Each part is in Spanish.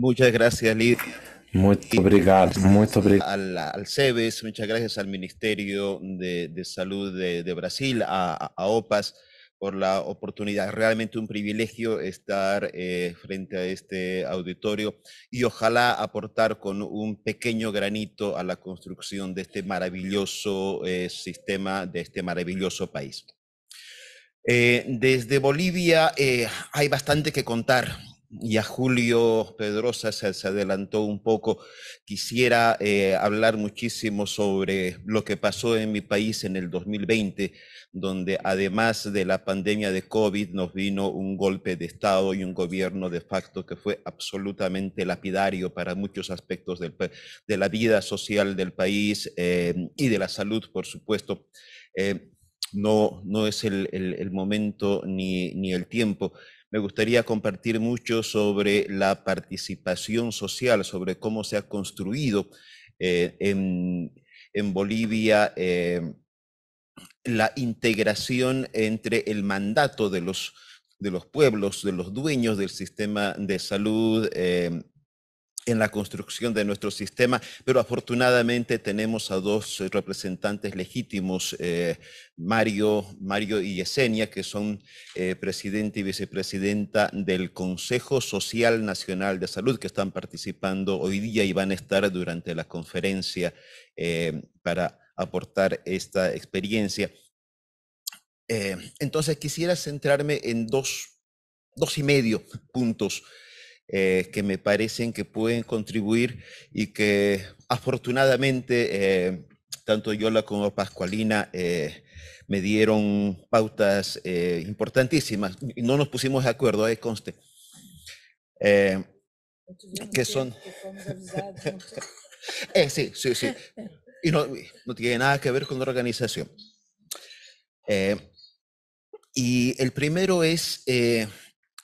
Muchas gracias, Lidia, Muito obrigado, muito obrigado. al CEBES, muchas gracias al Ministerio de Salud de Brasil, a OPAS, por la oportunidad. Realmente un privilegio estar frente a este auditorio y ojalá aportar con un pequeño granito a la construcción de este maravilloso sistema, de este maravilloso país. Desde Bolivia hay bastante que contar. Ya Julio Pedrosa se adelantó un poco. Quisiera hablar muchísimo sobre lo que pasó en mi país en el 2020, donde además de la pandemia de COVID nos vino un golpe de Estado y un gobierno de facto que fue absolutamente lapidario para muchos aspectos de la vida social del país y de la salud, por supuesto. Eh, no es el momento ni el tiempo. Me gustaría compartir mucho sobre la participación social, sobre cómo se ha construido eh, en, en Bolivia la integración entre el mandato de los pueblos, de los dueños del sistema de salud, en la construcción de nuestro sistema, pero afortunadamente tenemos a dos representantes legítimos, Mario y Yesenia, que son presidente y vicepresidenta del Consejo Social Nacional de Salud, que están participando hoy día y van a estar durante la conferencia para aportar esta experiencia. Entonces quisiera centrarme en dos y medio puntos que me parecen que pueden contribuir y que afortunadamente tanto Yola como Pascualina me dieron pautas importantísimas y no nos pusimos de acuerdo, conste, eh, que son... sí, sí, sí. Y no tiene nada que ver con la organización. Y el primero es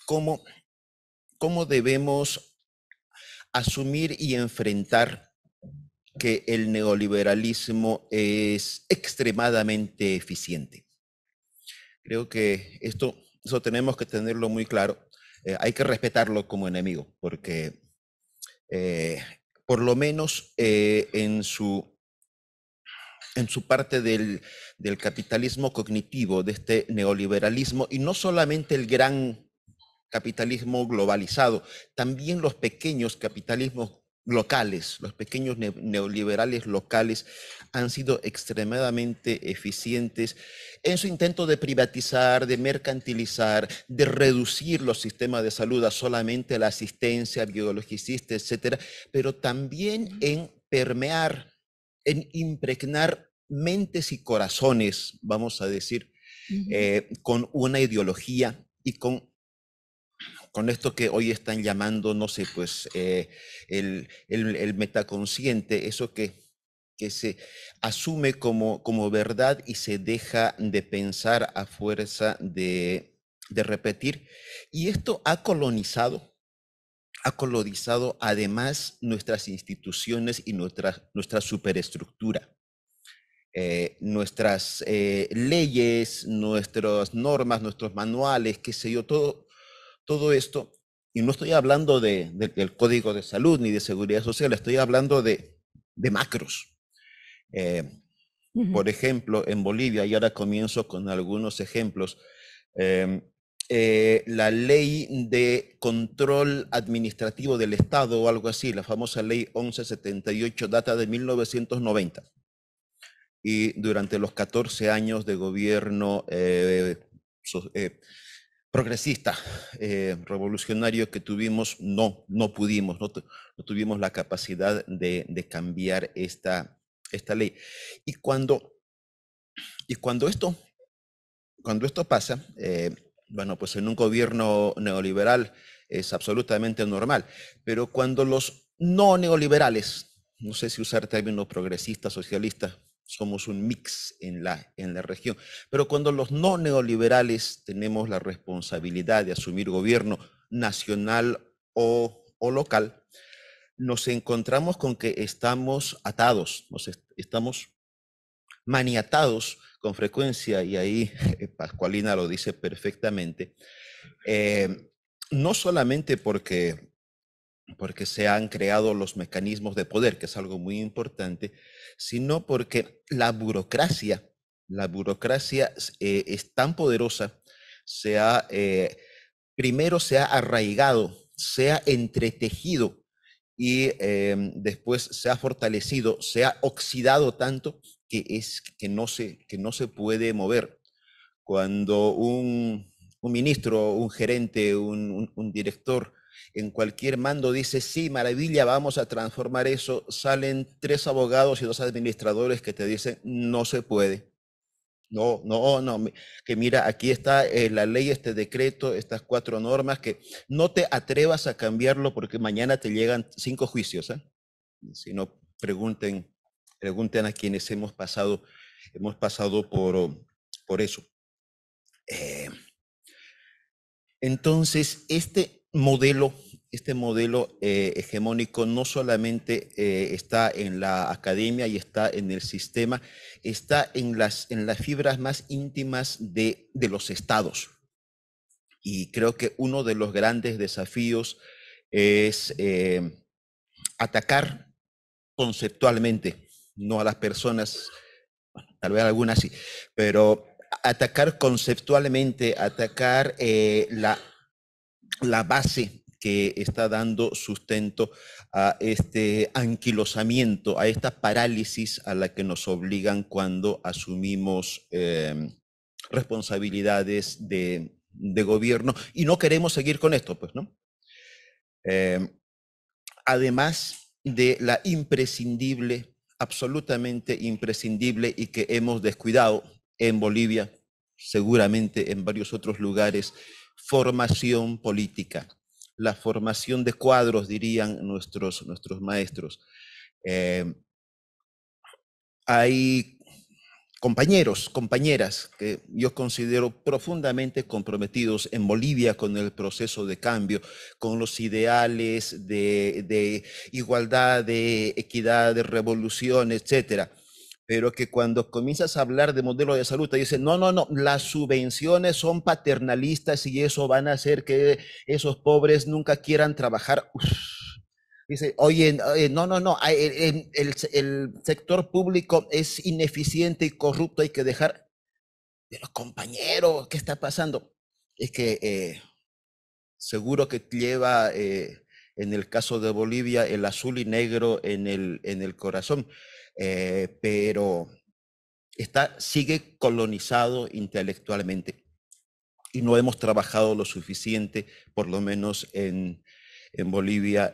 cómo debemos asumir y enfrentar que el neoliberalismo es extremadamente eficiente. Creo que eso tenemos que tenerlo muy claro. Hay que respetarlo como enemigo, porque eh, por lo menos en su parte del capitalismo cognitivo, de este neoliberalismo, y no solamente el gran capitalismo globalizado, también los pequeños capitalismos locales, los pequeños neoliberales locales han sido extremadamente eficientes en su intento de privatizar, de mercantilizar, de reducir los sistemas de salud a solamente la asistencia biologicista, etcétera, pero también en permear, en impregnar mentes y corazones, vamos a decir, con una ideología y con esto que hoy están llamando, no sé, pues el metaconsciente, eso que se asume como verdad y se deja de pensar a fuerza de repetir. Y esto ha colonizado además nuestras instituciones y nuestra superestructura. Nuestras leyes, nuestras normas, nuestros manuales, qué sé yo, todo esto, y no estoy hablando del Código de Salud ni de Seguridad Social, estoy hablando de macros. Eh, por ejemplo, en Bolivia, y ahora comienzo con algunos ejemplos, eh, la ley de control administrativo del Estado o algo así, la famosa ley 1178, data de 1990. Y durante los 14 años de gobierno progresista, revolucionario que tuvimos, no pudimos, no tuvimos la capacidad de cambiar esta ley. Y cuando esto pasa, bueno, pues en un gobierno neoliberal es absolutamente normal, pero cuando los no neoliberales, no sé si usar términos progresistas, socialistas, somos un mix en la región, pero cuando los no neoliberales tenemos la responsabilidad de asumir gobierno nacional o local, nos encontramos con que estamos atados, estamos maniatados con frecuencia, y ahí Pascualina lo dice perfectamente, no solamente porque porque se han creado los mecanismos de poder, que es algo muy importante, sino porque la burocracia es tan poderosa, primero se ha arraigado, se ha entretejido y después se ha fortalecido, se ha oxidado tanto que no se puede mover. Cuando un ministro, un gerente, un director en cualquier mando dice, sí, maravilla, vamos a transformar eso, salen 3 abogados y 2 administradores que te dicen, no se puede. No, no, no, que mira, aquí está la ley, este decreto, estas 4 normas, que no te atrevas a cambiarlo porque mañana te llegan 5 juicios, ¿eh? Si no, pregunten a quienes hemos pasado por eso. Entonces, este modelo hegemónico no solamente está en la academia y está en el sistema, está en las fibras más íntimas de los estados. Y creo que uno de los grandes desafíos es atacar conceptualmente, no a las personas, tal vez algunas sí, pero atacar conceptualmente, atacar la base que está dando sustento a este anquilosamiento, a esta parálisis a la que nos obligan cuando asumimos responsabilidades de gobierno y no queremos seguir con esto, pues, ¿no? Además de la imprescindible, absolutamente imprescindible y que hemos descuidado en Bolivia, seguramente en varios otros lugares, formación política, la formación de cuadros, dirían nuestros maestros. Hay compañeros, compañeras que yo considero profundamente comprometidos en Bolivia con el proceso de cambio, con los ideales de igualdad, de equidad, de revolución, etcétera. Pero que cuando comienzas a hablar de modelo de salud te dicen, no, no, no, las subvenciones son paternalistas y eso van a hacer que esos pobres nunca quieran trabajar. Uf. Dice, oye, no, no, no, el sector público es ineficiente y corrupto, hay que dejar. Pero compañero, ¿qué está pasando? Es que seguro que lleva, en el caso de Bolivia, el azul y negro en el corazón, pero sigue colonizado intelectualmente y no hemos trabajado lo suficiente, por lo menos en Bolivia,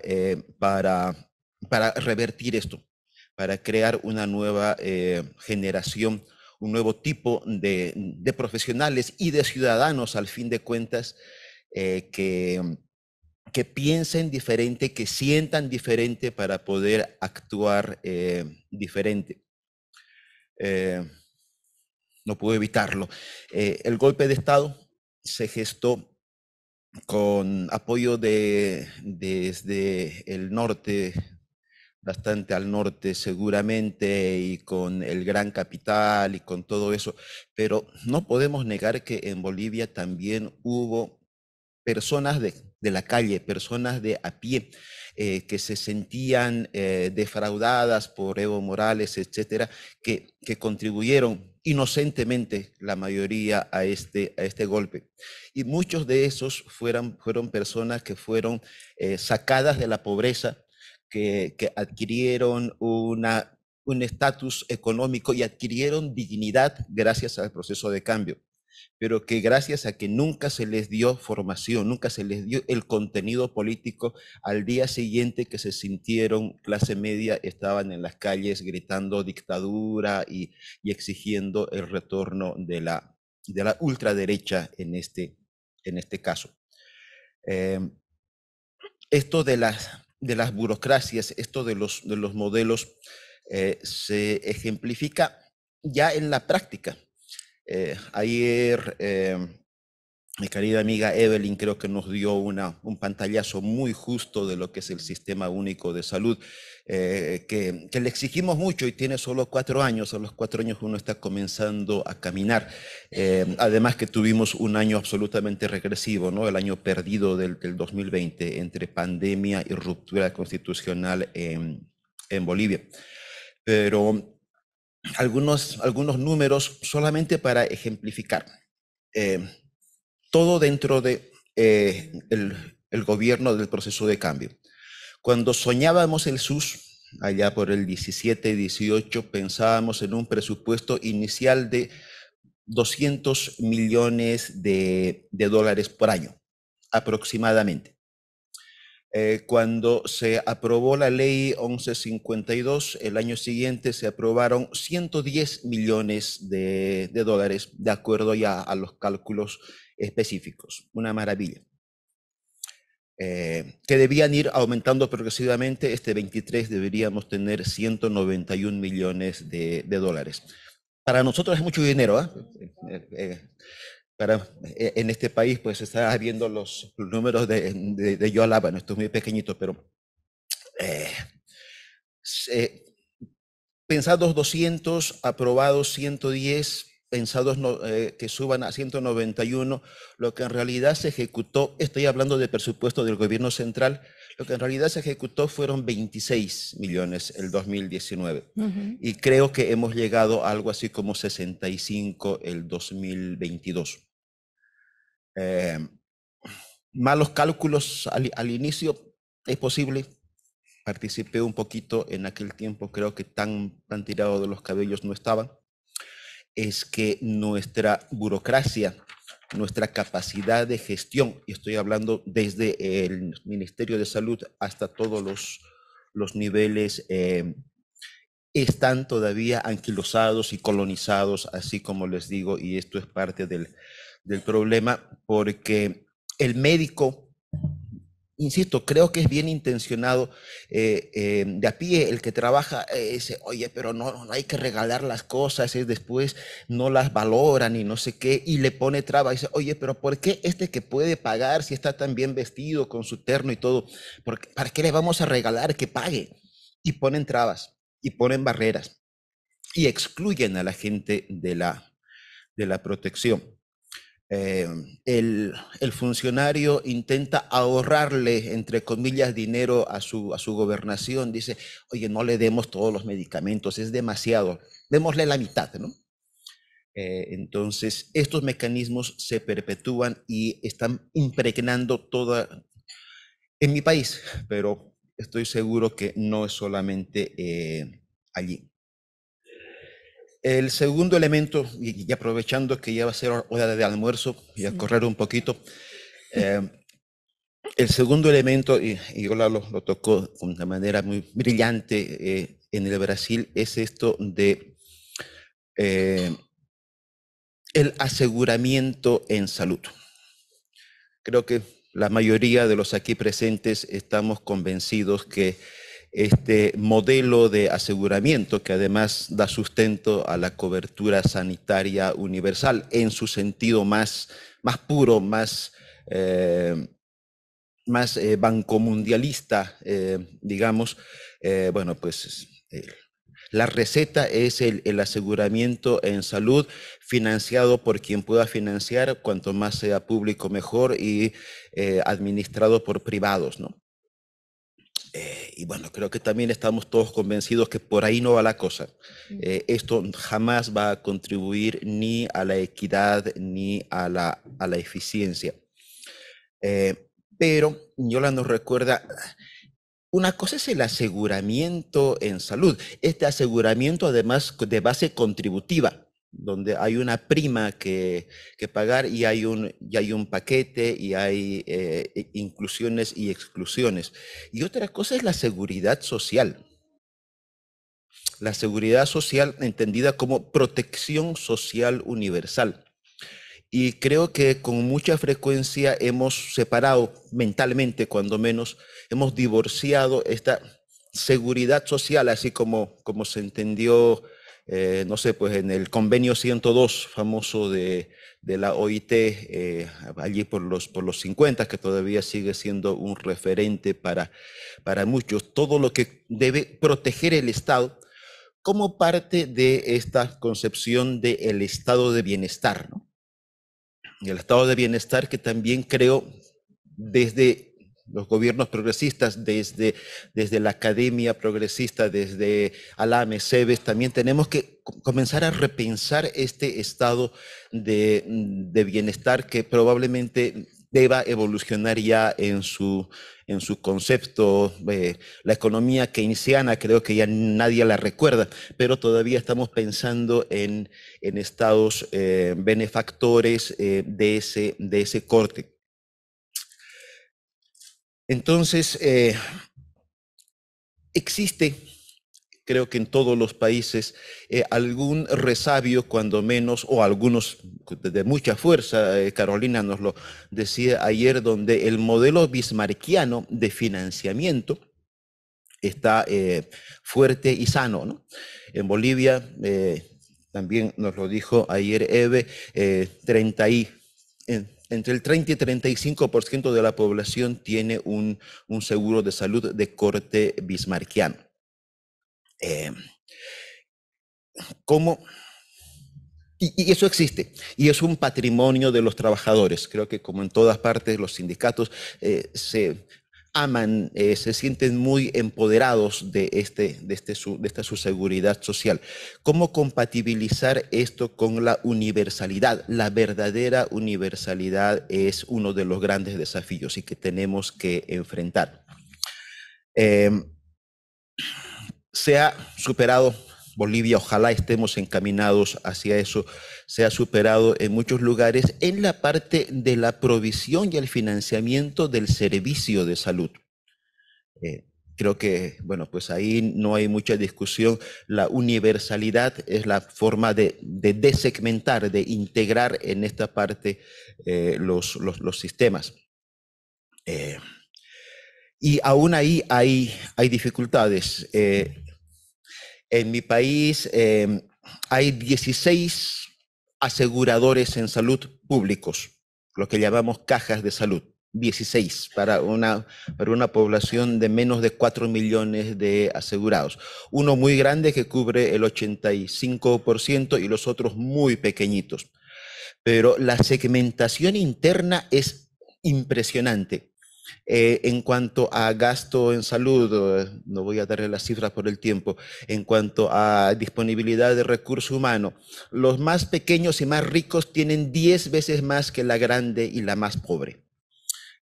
para revertir esto, para crear una nueva generación, un nuevo tipo de profesionales y de ciudadanos, al fin de cuentas, que piensen diferente, que sientan diferente para poder actuar diferente. No puedo evitarlo. El golpe de Estado se gestó con apoyo desde el norte, bastante al norte seguramente, y con el gran capital y con todo eso, pero no podemos negar que en Bolivia también hubo personas de la calle, personas de a pie, que se sentían defraudadas por Evo Morales, etcétera, que contribuyeron inocentemente la mayoría a este golpe. Y muchos de esos fueron personas que fueron sacadas de la pobreza, que adquirieron un estatus económico y adquirieron dignidad gracias al proceso de cambio, pero que gracias a que nunca se les dio formación, nunca se les dio el contenido político, al día siguiente que se sintieron clase media, estaban en las calles gritando dictadura y exigiendo el retorno de la ultraderecha en este caso. Esto de las burocracias, esto de los modelos, se ejemplifica ya en la práctica. Ayer Mi querida amiga Evelyn creo que nos dio un pantallazo muy justo de lo que es el Sistema Único de Salud, que le exigimos mucho y tiene solo 4 años. A los 4 años uno está comenzando a caminar. Además que tuvimos un año absolutamente regresivo, ¿no? El año perdido del 2020 entre pandemia y ruptura constitucional en Bolivia. Pero algunos números solamente para ejemplificar. Todo dentro de el gobierno del proceso de cambio. Cuando soñábamos el SUS, allá por el 17-18, pensábamos en un presupuesto inicial de 200 millones de dólares por año, aproximadamente. Cuando se aprobó la ley 1152, el año siguiente se aprobaron 110 millones de dólares, de acuerdo ya a los cálculos específicos. Una maravilla. Que debían ir aumentando progresivamente. Este 23 deberíamos tener 191 millones de dólares. Para nosotros es mucho dinero, en este país, pues está viendo los números de Yola. Bueno, esto es muy pequeñito, pero pensados 200, aprobados 110, pensados que suban a 191, lo que en realidad se ejecutó, estoy hablando del presupuesto del gobierno central, lo que en realidad se ejecutó fueron 26 millones el 2019. Y creo que hemos llegado a algo así como 65 el 2022. Malos cálculos al inicio, es posible. Participé un poquito en aquel tiempo, creo que tan tirado de los cabellos no estaban. Es que nuestra burocracia, nuestra capacidad de gestión, y estoy hablando desde el Ministerio de Salud hasta todos los niveles, están todavía anquilosados y colonizados, así como les digo, y esto es parte del problema, porque el médico, insisto, creo que es bien intencionado, de a pie, el que trabaja, dice, oye, pero no hay que regalar las cosas, después no las valoran y no sé qué, y le pone traba, dice, oye, pero ¿por qué este que puede pagar si está tan bien vestido con su terno y todo? ¿Para qué le vamos a regalar que pague? Y ponen trabas, y ponen barreras, y excluyen a la gente de la protección. El funcionario intenta ahorrarle, entre comillas, dinero a su gobernación. Dice, oye, no le demos todos los medicamentos, es demasiado, démosle la mitad, ¿no? Entonces, estos mecanismos se perpetúan y están impregnando toda, en mi país, pero estoy seguro que no es solamente allí. El segundo elemento, y aprovechando que ya va a ser hora de almuerzo y a correr un poquito, el segundo elemento, y Yola lo tocó de una manera muy brillante en el Brasil, es esto de el aseguramiento en salud. Creo que la mayoría de los aquí presentes estamos convencidos que este modelo de aseguramiento, que además da sustento a la cobertura sanitaria universal en su sentido más puro, más bancomundialista, digamos, bueno, pues la receta es el aseguramiento en salud financiado por quien pueda financiar, cuanto más sea público mejor, y administrado por privados, ¿no? Y bueno, creo que también estamos todos convencidos que por ahí no va la cosa. Esto jamás va a contribuir ni a la equidad ni a la eficiencia. Pero Yola nos recuerda, una cosa es el aseguramiento en salud. Este aseguramiento además de base contributiva, donde hay una prima que pagar y hay un paquete y hay inclusiones y exclusiones. Y otra cosa es la seguridad social. La seguridad social entendida como protección social universal. Y creo que con mucha frecuencia hemos separado mentalmente, cuando menos, hemos divorciado esta seguridad social, así como se entendió no sé, pues en el convenio 102 famoso de la OIT, allí por los 50, que todavía sigue siendo un referente para muchos, todo lo que debe proteger el Estado como parte de esta concepción del estado de bienestar, ¿no? Y el estado de bienestar que también creo desde los gobiernos progresistas, desde la academia progresista, desde Alame, Cebes, también tenemos que comenzar a repensar este estado de bienestar que probablemente deba evolucionar ya en su concepto. La economía keynesiana creo que ya nadie la recuerda, pero todavía estamos pensando en estados benefactores de ese corte. Entonces, existe, creo que en todos los países, algún resabio, cuando menos, o algunos de mucha fuerza. Carolina nos lo decía ayer, donde el modelo bismarckiano de financiamiento está fuerte y sano, ¿no? En Bolivia, también nos lo dijo ayer Eve, entre el 30 y 35% de la población tiene un seguro de salud de corte bismarckiano. ¿Cómo? Y eso existe, y es un patrimonio de los trabajadores. Creo que como en todas partes los sindicatos se aman, se sienten muy empoderados de esta su seguridad social. ¿Cómo compatibilizar esto con la universalidad? La verdadera universalidad es uno de los grandes desafíos y que tenemos que enfrentar. Se ha superado Bolivia, ojalá estemos encaminados hacia eso, se ha superado en muchos lugares en la parte de la provisión y el financiamiento del servicio de salud. Creo que, bueno, pues ahí no hay mucha discusión. La universalidad es la forma de desegmentar, de integrar en esta parte los sistemas. Y aún ahí hay dificultades. En mi país hay 16 aseguradores en salud públicos, lo que llamamos cajas de salud. 16 para una población de menos de 4 millones de asegurados. Uno muy grande que cubre el 85% y los otros muy pequeñitos. Pero la segmentación interna es impresionante. En cuanto a gasto en salud, no voy a darle las cifras por el tiempo, en cuanto a disponibilidad de recurso humano, los más pequeños y más ricos tienen 10 veces más que la grande y la más pobre.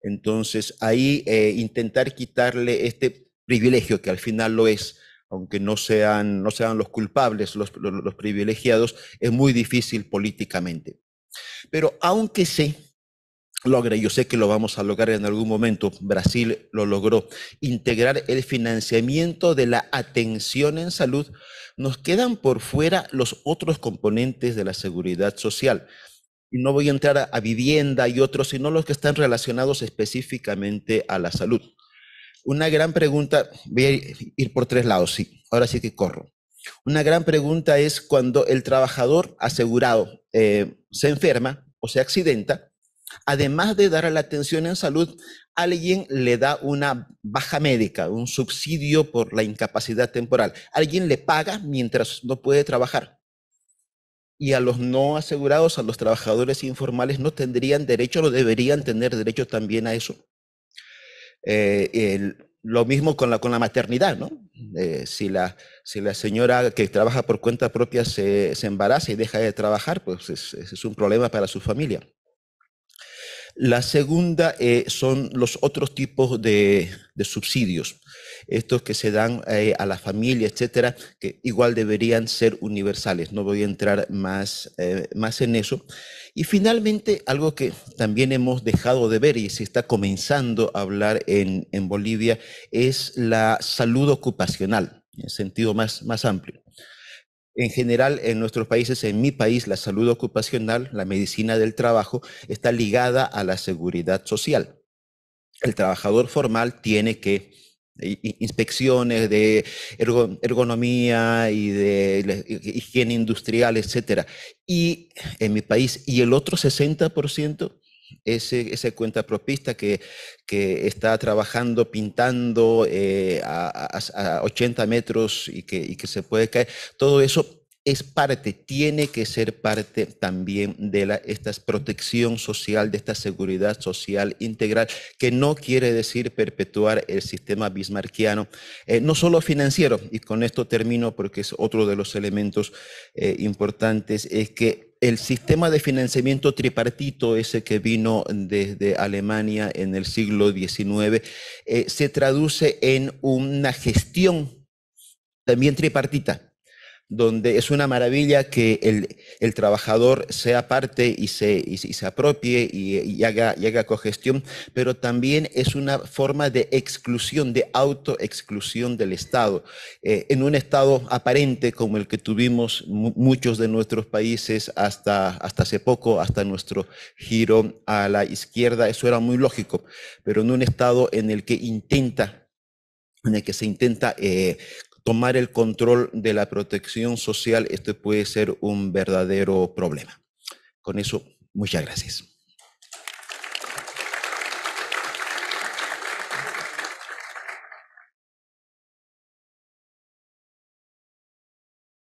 Entonces, ahí intentar quitarle este privilegio, que al final lo es, aunque no sean los culpables, los privilegiados, es muy difícil políticamente. Pero aunque se logre, yo sé que lo vamos a lograr en algún momento, Brasil lo logró, integrar el financiamiento de la atención en salud, nos quedan por fuera los otros componentes de la seguridad social. Y no voy a entrar a vivienda y otros, sino los que están relacionados específicamente a la salud. Una gran pregunta, voy a ir por 3 lados, sí, ahora sí que corro. Una gran pregunta es cuando el trabajador asegurado se enferma o se accidenta, además de dar la atención en salud, alguien le da una baja médica, un subsidio por la incapacidad temporal. Alguien le paga mientras no puede trabajar. Y a los no asegurados, a los trabajadores informales, no tendrían derecho, no deberían tener derecho también a eso. Lo mismo con la maternidad, ¿no? Si la señora que trabaja por cuenta propia se embaraza y deja de trabajar, pues es un problema para su familia. La segunda son los otros tipos de subsidios, estos que se dan a la familia, etcétera, que igual deberían ser universales. No voy a entrar más en eso. Y finalmente, algo que también hemos dejado de ver y se está comenzando a hablar en Bolivia es la salud ocupacional, en sentido más amplio. En general, en nuestros países, en mi país, la salud ocupacional, la medicina del trabajo, está ligada a la seguridad social. El trabajador formal tiene que inspecciones de ergonomía y de higiene industrial, etcétera. Y en mi país, y el otro 60%, ese cuentapropista que está trabajando, pintando a 80 metros y que se puede caer, todo eso es parte, tiene que ser parte también de esta protección social, de esta seguridad social integral, que no quiere decir perpetuar el sistema bismarckiano, no solo financiero, y con esto termino porque es otro de los elementos importantes, es que el sistema de financiamiento tripartito, ese que vino desde Alemania en el siglo XIX, se traduce en una gestión también tripartita, donde es una maravilla que el trabajador sea parte y se apropie y haga cogestión, pero también es una forma de exclusión, de autoexclusión del Estado. En un Estado aparente como el que tuvimos muchos de nuestros países hasta hace poco, hasta nuestro giro a la izquierda, eso era muy lógico, pero en un Estado en el que se intenta tomar el control de la protección social, esto puede ser un verdadero problema. Con eso, muchas gracias.